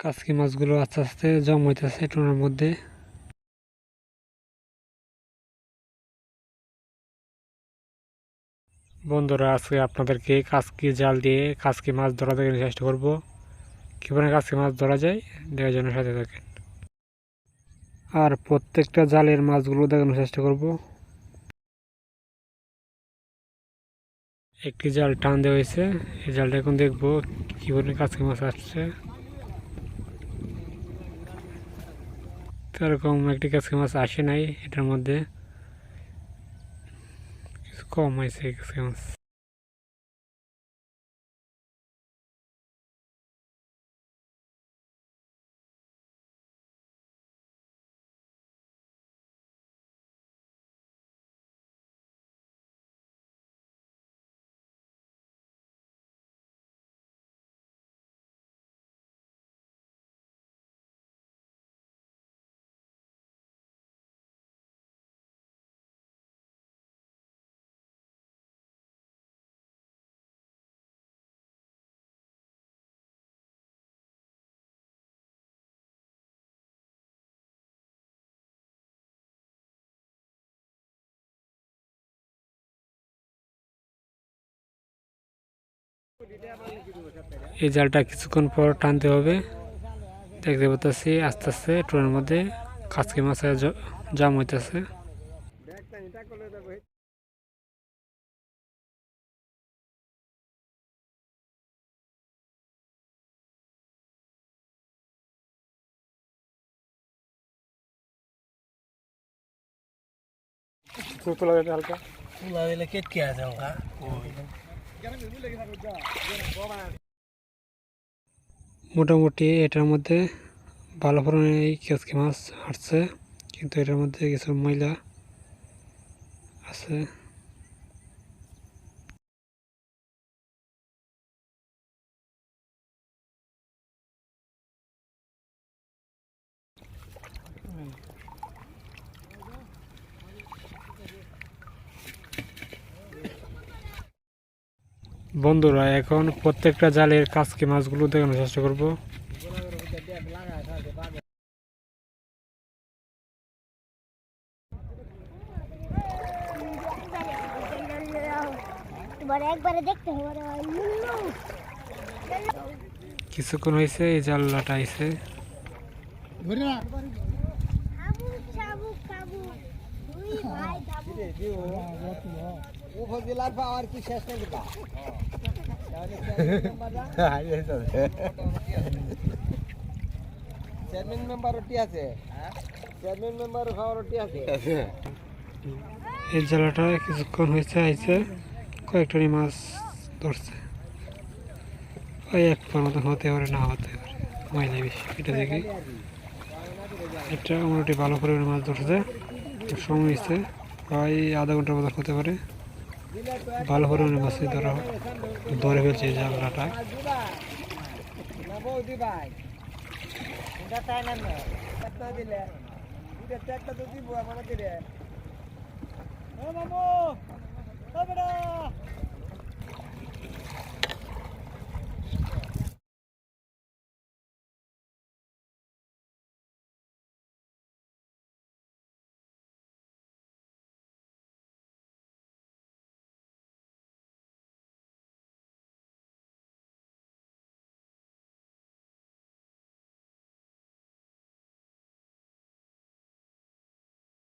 কাজকি মাছগুলো আস্তে আস্তে জম হইতেছে টুনার মধ্যে। বন্ধুরা, আজকে আপনাদেরকে কাজকি জাল দিয়ে কাজকি মাছ ধরা দেখানোর চেষ্টা করব। কীভাবে কাজকি মাছ ধরা যায় দেখার জন্য সাথে থাকেন। আর প্রত্যেকটা জালের মাছগুলো দেখানোর চেষ্টা করব। একটি জাল টান দেওয়া হয়েছে, এই জালটা এখন দেখবো কীভাবে কাজকি মাছ আসছে। এরকম একটি কাজকি মাছ আসে নাই, এটার মধ্যে কিছু কম হয়েছে কাজকি মাছ। এই জালটা কিছুক্ষণ পর টানতে হবে। দেখতে পাচ্ছি আস্তে আস্তে টুনের মধ্যে কাজকি মাছের জাম হইতেছে। হালকা মোটামুটি এটার মধ্যে ভালো পরিমাণে এই কাজকি মাছ হাঁটছে, কিন্তু এটার মধ্যে কিছু ময়লা আছে। বন্ধুরা, এখন প্রত্যেকটা জালের কাজকি মাছগুলো দেখানোর চেষ্টা করব। কিছুক্ষণ হয়েছে এই জালটা আইছে। চেয়ারম্যান মেম্বার রুটি আছে, চেয়ারম্যান মেম্বার খাওয়া রুটি আছে। এই জালটা কিছুক্ষণ হয়েছে আইছে, কয়েকটানি মাছ ধরছে। ওই এক পর মতন হতে পারে, না হতে পারে, ময়লা বেশি এটা দেখি। এটা মোটামুটি ভালো পরিমাণে মাছ ধরছে, সময় হয়েছে প্রায় আধা ঘন্টার মতন হতে পারে। ভালো পরিমাণে মাছ ধরে ফেলছে এই জালটা। দিলে